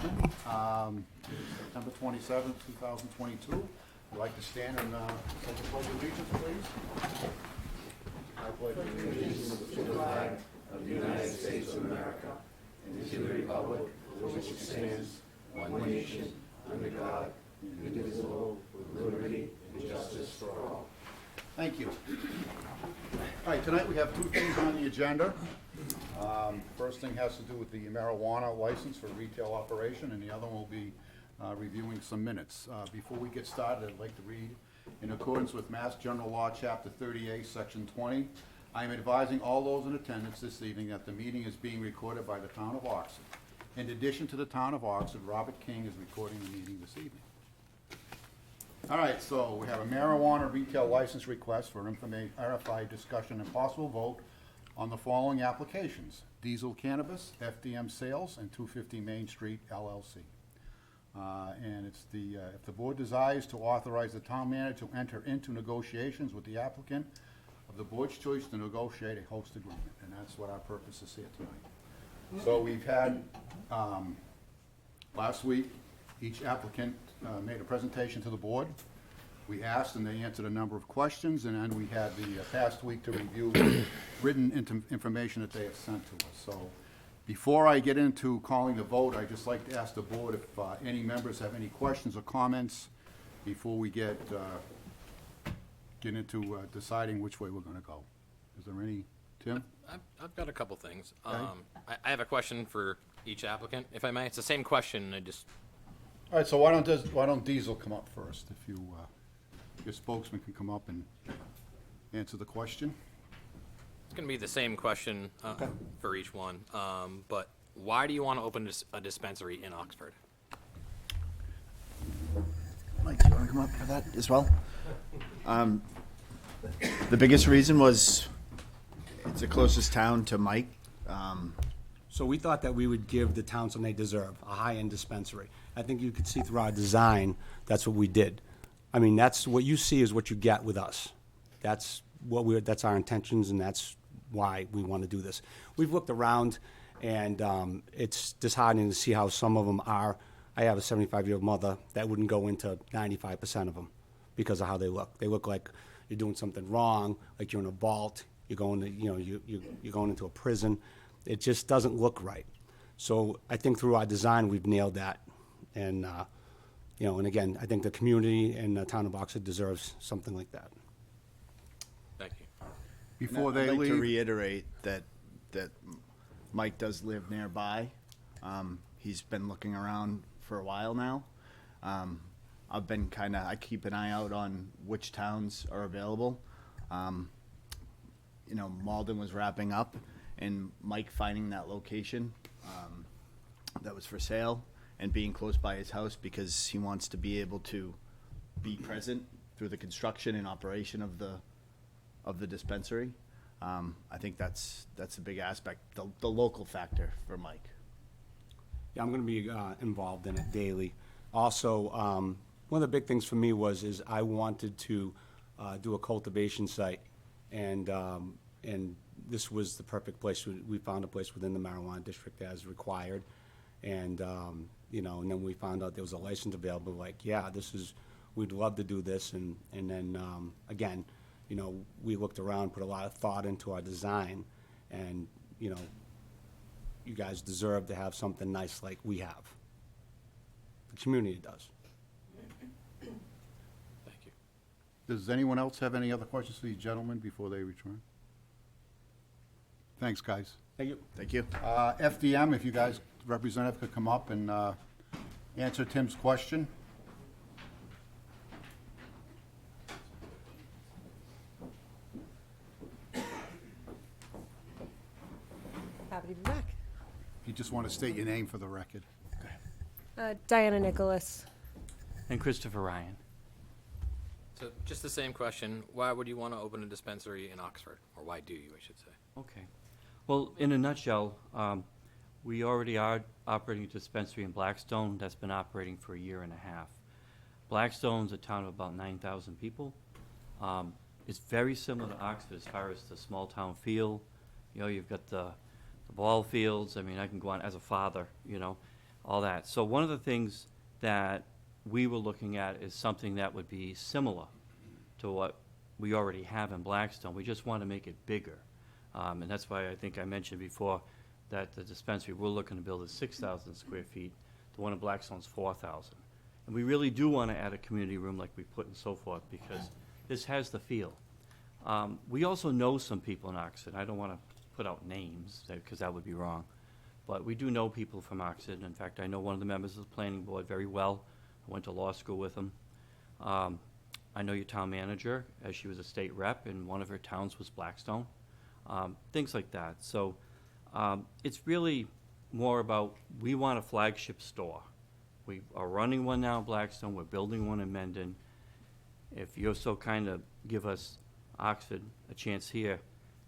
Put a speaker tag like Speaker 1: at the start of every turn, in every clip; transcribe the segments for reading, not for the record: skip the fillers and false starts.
Speaker 1: September 27th, 2022. I'd like to stand and take the pledge of allegiance, please. I pledge allegiance to the flag of the United States of America and to the republic for which it stands, one nation, under God, indivisible, with liberty and justice for all. Thank you. All right, tonight we have two things on the agenda. First thing has to do with the marijuana license for retail operation, and the other one will be reviewing some minutes. Before we get started, I'd like to read, in accordance with Mass General Law, Chapter 38, Section 20, I am advising all those in attendance this evening that the meeting is being recorded by the Town of Oxford. In addition to the Town of Oxford, Robert King is recording the meeting this evening. All right, so we have a marijuana retail license request for RFI discussion and possible vote on the following applications: Diesel Cannabis, FDM Sales, and 250 Main Street LLC. And it's if the board desires to authorize the town manager to enter into negotiations with the applicant of the board's choice to negotiate a host agreement, and that's what our purpose is here tonight. So we've had, last week, each applicant made a presentation to the board. We asked and they answered a number of questions, and then we had the past week to review written information that they have sent to us. So before I get into calling the vote, I'd just like to ask the board if any members have any questions or comments before we get into deciding which way we're going to go. Is there any, Tim?
Speaker 2: I've got a couple things.
Speaker 1: Okay.
Speaker 2: I have a question for each applicant, if I may. It's the same question.
Speaker 1: All right, so why don't Diesel come up first? If you, your spokesman can come up and answer the question.
Speaker 2: It's going to be the same question for each one. But why do you want to open a dispensary in Oxford?
Speaker 3: Mike, do you want to come up for that as well? The biggest reason was it's the closest town to Mike.
Speaker 4: So we thought that we would give the town something they deserve, a high-end dispensary. I think you could see through our design, that's what we did. I mean, that's what you see is what you get with us. That's our intentions, and that's why we want to do this. We've looked around, and it's disheartening to see how some of them are. I have a 75-year-old mother that wouldn't go into 95% of them because of how they look. They look like you're doing something wrong, like you're in a vault. You're going to, you're going into a prison. It just doesn't look right. So I think through our design, we've nailed that. And, and again, I think the community and the town of Oxford deserves something like that.
Speaker 2: Thank you.
Speaker 1: Before
Speaker 3: I'd
Speaker 1: they
Speaker 3: like
Speaker 1: leave.
Speaker 3: to reiterate that Mike does live nearby. He's been looking around for a while now. I've been I keep an eye out on which towns are available. Malden was wrapping up, and Mike finding that location that was for sale and being close by his house because he wants to be able to be present through the construction and operation of the dispensary. I think that's a big aspect, the local factor for Mike.
Speaker 4: Yeah, I'm going to be involved in it daily. Also, one of the big things for me is I wanted to do a cultivation site, and this was the perfect place. We found a place within the marijuana district as required, and and then we found out there was a license available. Like, yeah, we'd love to do this, and then again, we looked around, put a lot of thought into our design, and you guys deserve to have something nice like we have. The community does.
Speaker 2: Thank you.
Speaker 1: Does anyone else have any other questions for these gentlemen before they return? Thanks, guys.
Speaker 4: Thank you.
Speaker 3: Thank you.
Speaker 1: FDM, if you guys, representative, could come up and answer Tim's question.
Speaker 5: Happy to be back.
Speaker 1: You just want to state your name for the record.
Speaker 5: Diana Nicholas.
Speaker 6: And Christopher Ryan.
Speaker 2: So just the same question. Why would you want to open a dispensary in Oxford? Or why do you, I should say?
Speaker 6: Okay. Well, in a nutshell, we already are operating a dispensary in Blackstone that's been operating for a year and a half. Blackstone's a town of about 9,000 people. It's very similar to Oxford as far as the small town feel. You've got the ball fields. I mean, I can go on as a father, all that. So one of the things that we were looking at is something that would be similar to what we already have in Blackstone. We just want to make it bigger. And that's why I think I mentioned before that the dispensary we're looking to build is 6,000 square feet. The one in Blackstone's 4,000. And we really do want to add a community room like we put and so forth, because this has the feel. We also know some people in Oxford. I don't want to put out names, because that would be wrong. But we do know people from Oxford. In fact, I know one of the members of the planning board very well. I went to law school with him. I know your town manager, as she was a state rep, and one of her towns was Blackstone. Things like that. So it's really more about, we want a flagship store. We are running one now in Blackstone. We're building one in Mendon. If you're so kind to give us Oxford a chance here,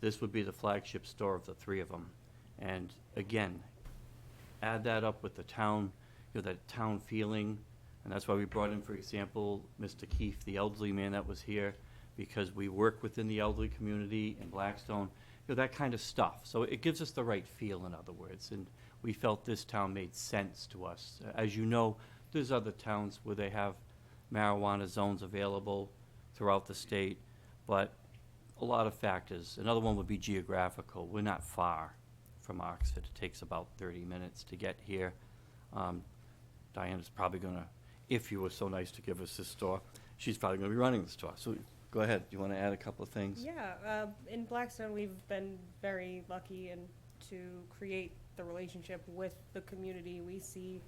Speaker 6: this would be the flagship store of the three of them. And again, add that up with the town, that town feeling. And that's why we brought in, for example, Mr. Keefe, the elderly man that was here, because we work within the elderly community in Blackstone, that kind of stuff. So it gives us the right feel, in other words. And we felt this town made sense to us. As you know, there's other towns where they have marijuana zones available throughout the state, but a lot of factors. Another one would be geographical. We're not far from Oxford. It takes about 30 minutes to get here. Diana's probably going to, if you were so nice to give us this store, she's probably going to be running the store. So go ahead. Do you want to add a couple of things?
Speaker 5: Yeah, in Blackstone, we've been very lucky and to create the relationship with the community. We see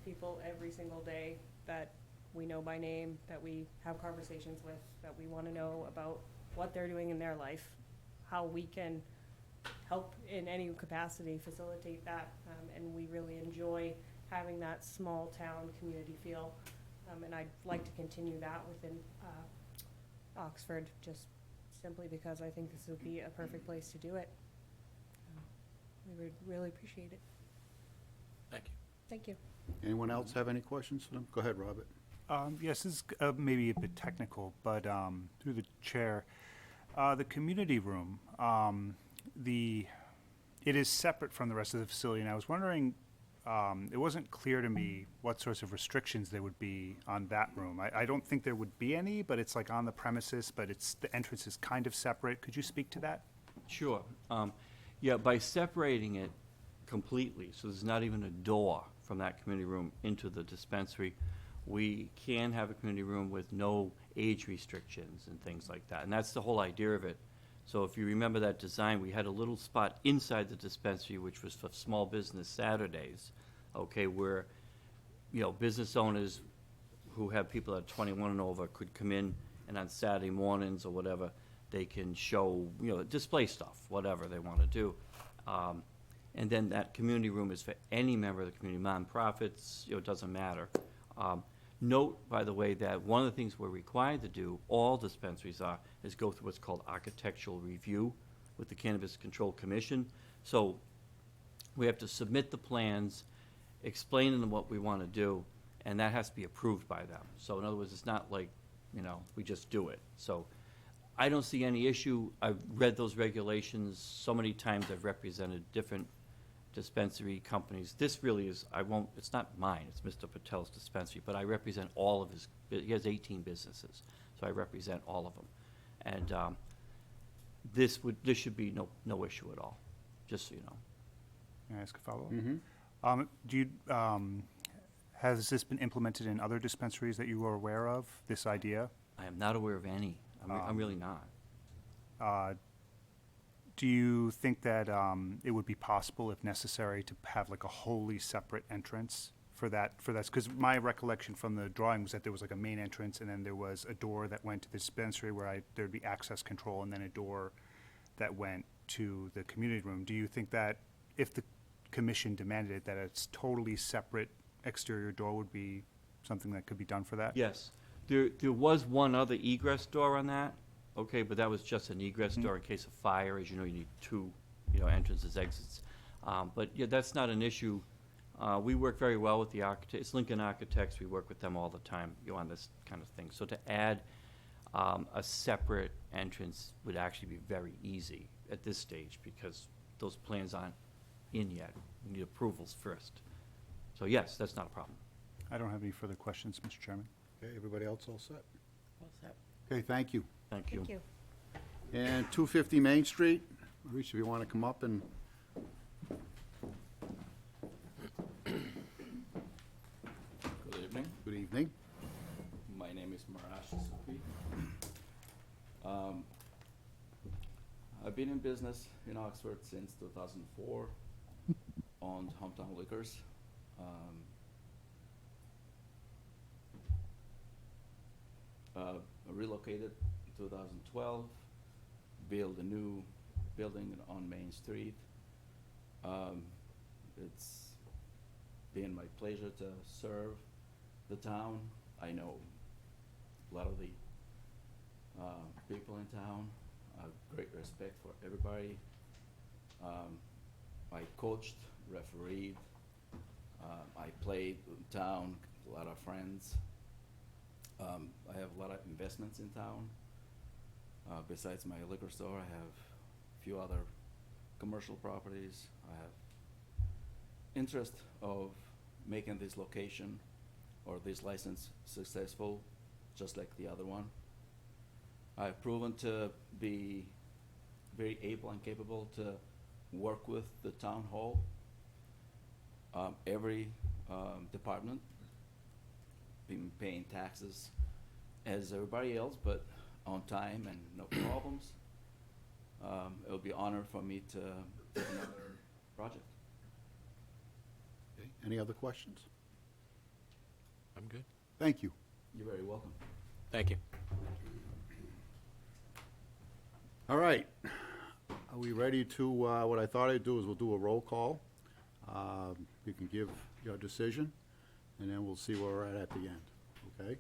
Speaker 5: people every single day that we know by name, that we have conversations with, that we want to know about what they're doing in their life, how we can help in any capacity facilitate that, and we really enjoy having that small town community feel, and I'd like to continue that within Oxford, just simply because I think this would be a perfect place to do it. We would really appreciate it.
Speaker 2: Thank you.
Speaker 5: Thank you.
Speaker 1: Anyone else have any questions for them? Go ahead, Robert.
Speaker 7: Yes, this is maybe a bit technical, but through the chair, the community room, it is separate from the rest of the facility, and I was wondering, it wasn't clear to me what sorts of restrictions there would be on that room. I don't think there would be any, but it's like on the premises, but the entrance is kind of separate. Could you speak to that?
Speaker 6: Sure. Yeah, by separating it completely, so there's not even a door from that community room into the dispensary, we can have a community room with no age restrictions and things like that. And that's the whole idea of it. So if you remember that design, we had a little spot inside the dispensary which was for small business Saturdays, okay, where, business owners who have people that are 21 and over could come in, and on Saturday mornings or whatever, they can show, display stuff, whatever they want to do. And then that community room is for any member of the community, nonprofits, it doesn't matter. Note, by the way, that one of the things we're required to do, all dispensaries are, is go through what's called architectural review with the Cannabis Control Commission. So we have to submit the plans, explain to them what we want to do, and that has to be approved by them. So in other words, it's not like, we just do it. So I don't see any issue. I've read those regulations so many times. I've represented different dispensary companies. This really is, it's not mine, it's Mr. Patel's dispensary, but I represent all of he has 18 businesses, so I represent all of them. And this should be no issue at all, just so you know.
Speaker 7: Can I ask a follow-up?
Speaker 1: Mm-hmm.
Speaker 7: Has this been implemented in other dispensaries that you are aware of, this idea?
Speaker 6: I am not aware of any. I'm really not.
Speaker 7: Do you think that it would be possible, if necessary, to have like a wholly separate entrance for that? Because my recollection from the drawing was that there was like a main entrance, and then there was a door that went to the dispensary where there'd be access control, and then a door that went to the community room. Do you think that if the commission demanded it, that a totally separate exterior door would be something that could be done for that?
Speaker 6: Yes. There was one other egress door on that, okay, but that was just an egress door in case of fire. As you know, you need two, entrances, exits. But yeah, that's not an issue. We work very well with the architects. It's Lincoln Architects. We work with them all the time, on this kind of thing. So to add a separate entrance would actually be very easy at this stage, because those plans aren't in yet. We need approvals first. So yes, that's not a problem.
Speaker 7: I don't have any further questions, Mr. Chairman.
Speaker 1: Okay, everybody else all set?
Speaker 5: Well said.
Speaker 1: Okay, thank you.
Speaker 6: Thank you.
Speaker 5: Thank you.
Speaker 1: And 250 Main Street, Rich, if you want to come up and,
Speaker 8: Good evening.
Speaker 1: good evening.
Speaker 8: My name is Marash Sufi. I've been in business in Oxford since 2004, owned Hometown Liquors. I relocated in 2012, built a new building on Main Street. It's been my pleasure to serve the town. I know a lot of the people in town. I have great respect for everybody. I coached, refereed, I played in town, a lot of friends. I have a lot of investments in town. Besides my liquor store, I have a few other commercial properties. I have interest of making this location or this license successful, just like the other one. I've proven to be very able and capable to work with the town hall, every department, been paying taxes as everybody else, but on time and no problems. It would be an honor for me to do another project.
Speaker 1: Okay, any other questions?
Speaker 2: I'm good.
Speaker 1: Thank you.
Speaker 8: You're very welcome.
Speaker 2: Thank you.
Speaker 1: All right. Are we ready to, what I thought I'd do is we'll do a roll call. You can give your decision, and then we'll see where we're at the end, okay?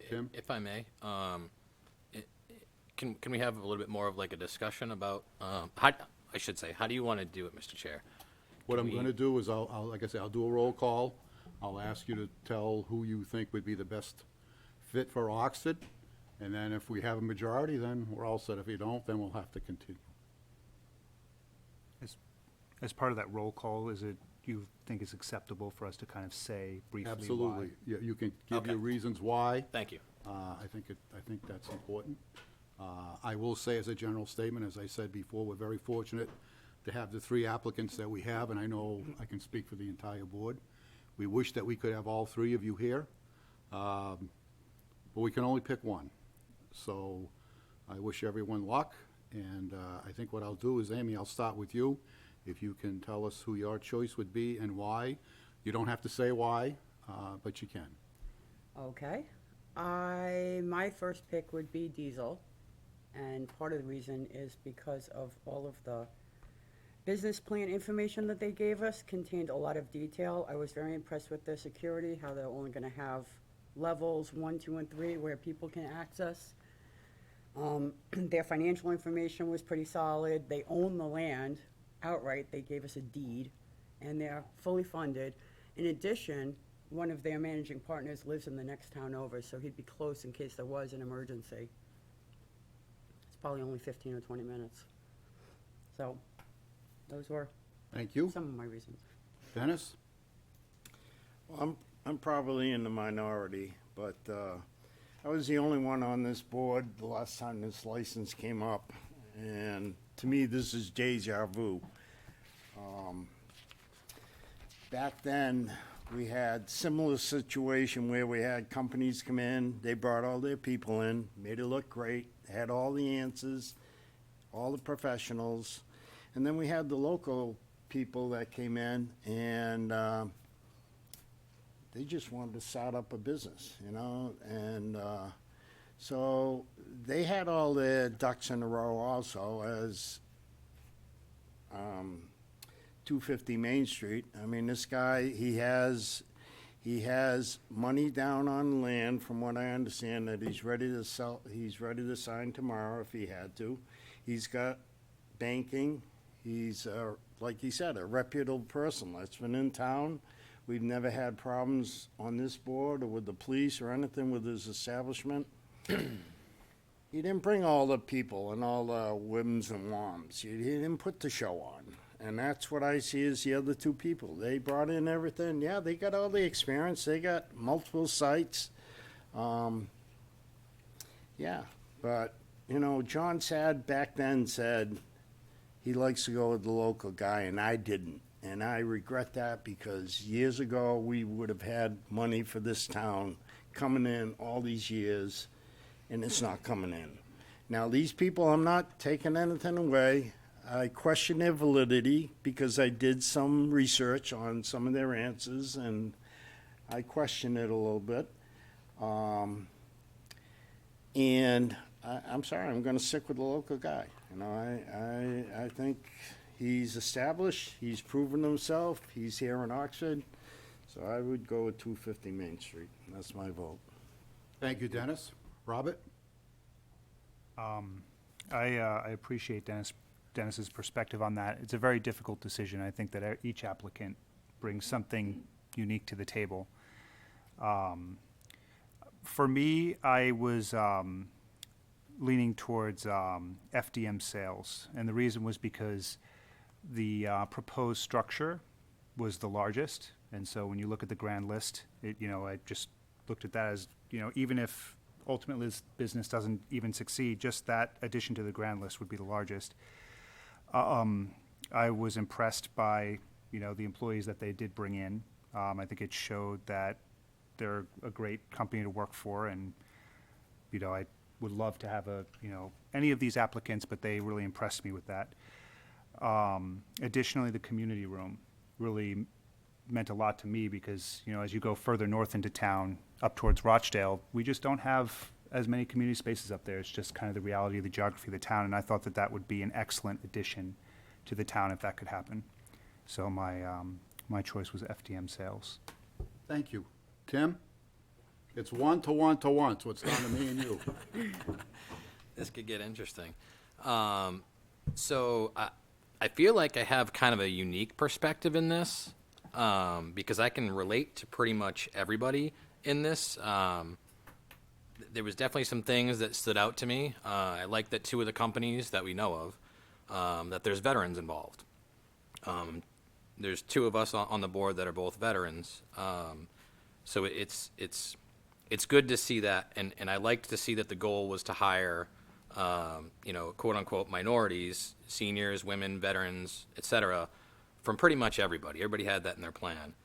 Speaker 1: Tim?
Speaker 2: If I may, can we have a little bit more of like a discussion about, how do you want to do it, Mr. Chair?
Speaker 1: What
Speaker 2: Can
Speaker 1: I'm
Speaker 2: we-
Speaker 1: gonna do is I'll, like I say, I'll do a roll call. I'll ask you to tell who you think would be the best fit for Oxford. And then if we have a majority, then we're all set. If you don't, then we'll have to continue.
Speaker 7: As part of that roll call, is it, you think it's acceptable for us to kind of say briefly why?
Speaker 1: Absolutely. Yeah, you can give
Speaker 2: Okay.
Speaker 1: your reasons why.
Speaker 2: Thank you.
Speaker 1: I think that's important. I will say as a general statement, as I said before, we're very fortunate to have the three applicants that we have, and I know I can speak for the entire board. We wish that we could have all three of you here, but we can only pick one. So I wish everyone luck, and I think what I'll do is, Amy, I'll start with you. If you can tell us who your choice would be and why. You don't have to say why, but you can.
Speaker 9: Okay. My first pick would be Diesel, and part of the reason is because of all of the business plan information that they gave us contained a lot of detail. I was very impressed with their security, how they're only gonna have levels 1, 2, and 3 where people can access. Their financial information was pretty solid. They own the land outright. They gave us a deed, and they're fully funded. In addition, one of their managing partners lives in the next town over, so he'd be close in case there was an emergency. It's probably only 15 or 20 minutes. So, those were
Speaker 1: Thank you.
Speaker 9: some of my reasons.
Speaker 1: Dennis?
Speaker 10: Well, I'm probably in the minority, but I was the only one on this board the last time this license came up, and to me, this is deja vu. Back then, we had similar situation where we had companies come in, they brought all their people in, made it look great, had all the answers, all the professionals, and then we had the local people that came in, and they just wanted to start up a business, you know, and so they had all their ducks in a row also as 250 Main Street. I mean, this guy, he has money down on land, from what I understand, that he's ready to sell, he's ready to sign tomorrow if he had to. He's got banking, he's, like he said, a reputable person that's been in town. We've never had problems on this board or with the police or anything with his establishment. He didn't bring all the people and all the whims and woms. He didn't put the show on. and that's what I see as the other two people. They brought in everything. Yeah, they got all the experience. They got multiple sites. Yeah, but, you know, John Sad back then said he likes to go with the local guy, and I didn't. And I regret that because years ago, we would have had money for this town coming in all these years, and it's not coming in. Now, these people, I'm not taking anything away. I question their validity because I did some research on some of their answers, and I question it a little bit. And I'm sorry, I'm going to stick with the local guy. You know, I think he's established, he's proven himself, he's here in Oxford, so I would go with 250 Main Street. That's my vote.
Speaker 1: Thank you, Dennis. Robert?
Speaker 7: I appreciate Dennis's perspective on that. It's a very difficult decision. I think that each applicant brings something unique to the table. For me, I was leaning towards FDM sales, and the reason was because the proposed structure was the largest, and so when you look at the grand list, I just looked at that as, even if ultimately this business doesn't even succeed, just that addition to the grand list would be the largest. I was impressed by, the employees that they did bring in. I think it showed that they're a great company to work for, and, I would love to have any of these applicants, but they really impressed me with that. Additionally, the community room really meant a lot to me because, as you go further north into town, up towards Rochdale, we just don't have as many community spaces up there. It's just kind of the reality of the geography of the town, and I thought that that would be an excellent addition to the town if that could happen. So my choice was FDM sales.
Speaker 1: Thank you. Tim? It's 1 to 1 to 1, so it's down to me and you.
Speaker 2: This could get interesting. So I feel like I have kind of a unique perspective in this because I can relate to pretty much everybody in this. There was definitely some things that stood out to me. I like that two of the companies that we know of, that there's veterans involved. There's two of us on the board that are both veterans. So it's good to see that, and I liked to see that the goal was to hire, quote unquote minorities, seniors, women, veterans, etc., from pretty much everybody. Everybody had that in their plan.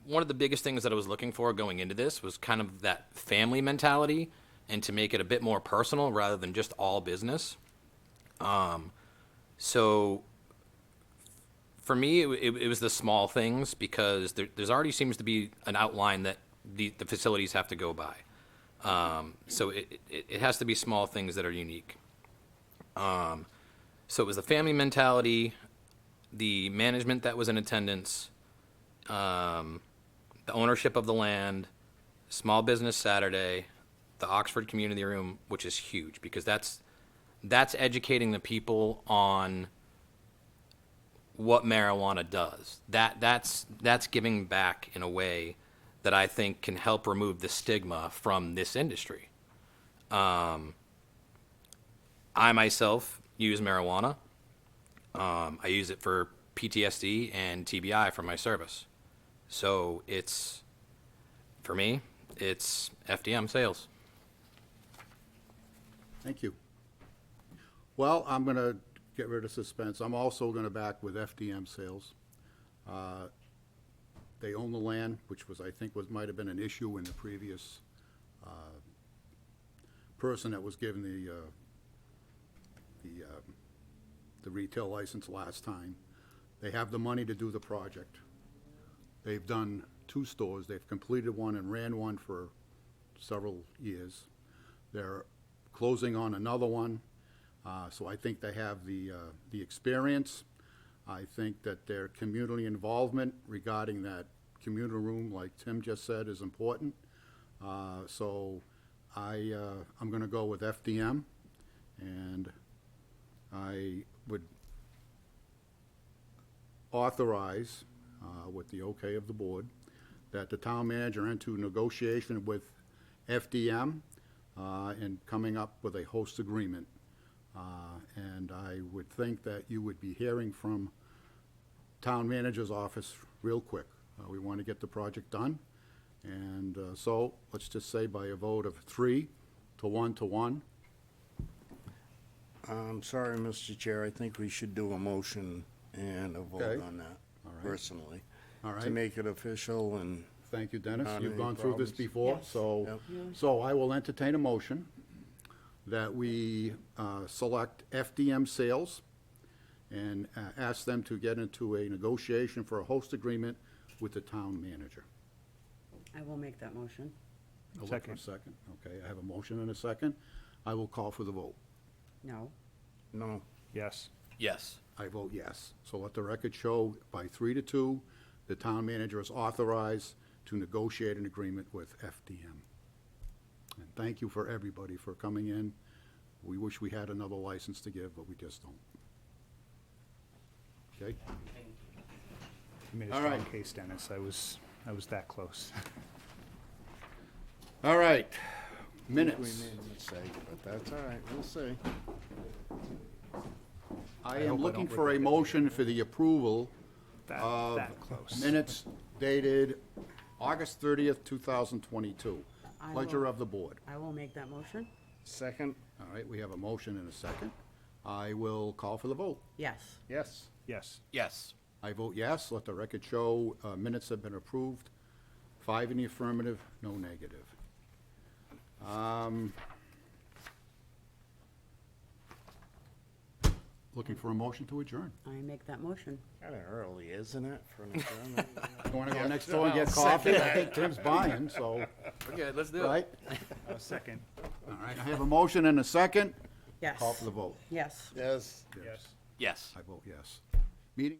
Speaker 2: One of the biggest things that I was looking for going into this was kind of that family mentality and to make it a bit more personal rather than just all business. So for me, it was the small things because there's already seems to be an outline that the facilities have to go by. So it has to be small things that are unique. So it was the family mentality, the management that was in attendance, the ownership of the land, Small Business Saturday, the Oxford Community Room, which is huge because that's educating the people on what marijuana does. That's giving back in a way that I think can help remove the stigma from this industry. I myself use marijuana. I use it for PTSD and TBI from my service. So for me, it's FDM sales.
Speaker 1: Thank you. Well, I'm going to get rid of suspense. I'm also going to back with FDM sales. They own the land, which I think might have been an issue in the previous person that was given the retail license last time. They have the money to do the project. They've done 2 stores. They've completed one and ran one for several years. They're closing on another one. So I think they have the experience. I think that their community involvement regarding that community room, like Tim just said, is important. So I'm going to go with FDM, and I would authorize, with the okay of the board, that the town manager enter negotiation with FDM and coming up with a host agreement And I would think that you would be hearing from town manager's office real quick. We want to get the project done. And so, let's just say by a vote of 3 to 1 to 1.
Speaker 10: I'm sorry, Mr. Chair, I think we should do a motion and a vote
Speaker 1: Okay.
Speaker 10: on that,
Speaker 1: All right.
Speaker 10: personally.
Speaker 1: All
Speaker 10: To
Speaker 1: right.
Speaker 10: make it official and,
Speaker 1: Thank you, Dennis.
Speaker 10: Not
Speaker 1: You've
Speaker 10: any
Speaker 1: gone through this
Speaker 10: problems.
Speaker 1: before,
Speaker 9: Yes.
Speaker 1: so,
Speaker 10: Yep.
Speaker 1: so I will entertain a motion that we select FDM Sales and ask them to get into a negotiation for a host agreement with the town manager.
Speaker 9: I will make that motion.
Speaker 1: I'll look for a second. Okay, I have a motion and a second. I will call for the vote.
Speaker 9: No.
Speaker 10: no,
Speaker 7: Yes.
Speaker 2: Yes.
Speaker 1: I vote yes. So let the record show by 3 to 2, the town manager is authorized to negotiate an agreement with FDM. And thank you for everybody for coming in. We wish we had another license to give, but we just don't. Okay?
Speaker 7: You made a
Speaker 1: All
Speaker 7: strong
Speaker 1: right.
Speaker 7: case, Dennis. I was that close.
Speaker 1: All right.
Speaker 10: we
Speaker 1: Minutes.
Speaker 10: made a mistake, but that's all right, we'll see.
Speaker 1: I
Speaker 7: I
Speaker 1: am
Speaker 7: hope I
Speaker 1: looking
Speaker 7: don't
Speaker 1: for a
Speaker 7: regret it.
Speaker 1: motion for the approval of
Speaker 7: That close.
Speaker 1: minutes dated August 30th, 2022.
Speaker 9: I
Speaker 1: Pleasure
Speaker 9: will-
Speaker 1: of the board.
Speaker 9: I will make that motion.
Speaker 10: Second,
Speaker 1: All right, we have a motion and a second. I will call for the vote.
Speaker 9: Yes.
Speaker 10: yes.
Speaker 7: Yes.
Speaker 2: Yes.
Speaker 1: I vote yes. Let the record show, minutes have been approved. 5 in the affirmative, no negative. Looking for a motion to adjourn.
Speaker 9: I make that motion.
Speaker 10: Kinda early, isn't it, for an adjournment?
Speaker 1: You wanna go next door and get coffee? I think Tim's buying, so,
Speaker 2: Okay, let's do
Speaker 1: right?
Speaker 7: A second.
Speaker 1: All right, I have a motion and a second.
Speaker 9: Yes.
Speaker 1: Call for the vote.
Speaker 9: Yes.
Speaker 10: Yes.
Speaker 7: Yes.
Speaker 2: Yes.
Speaker 1: I vote yes. Meeting.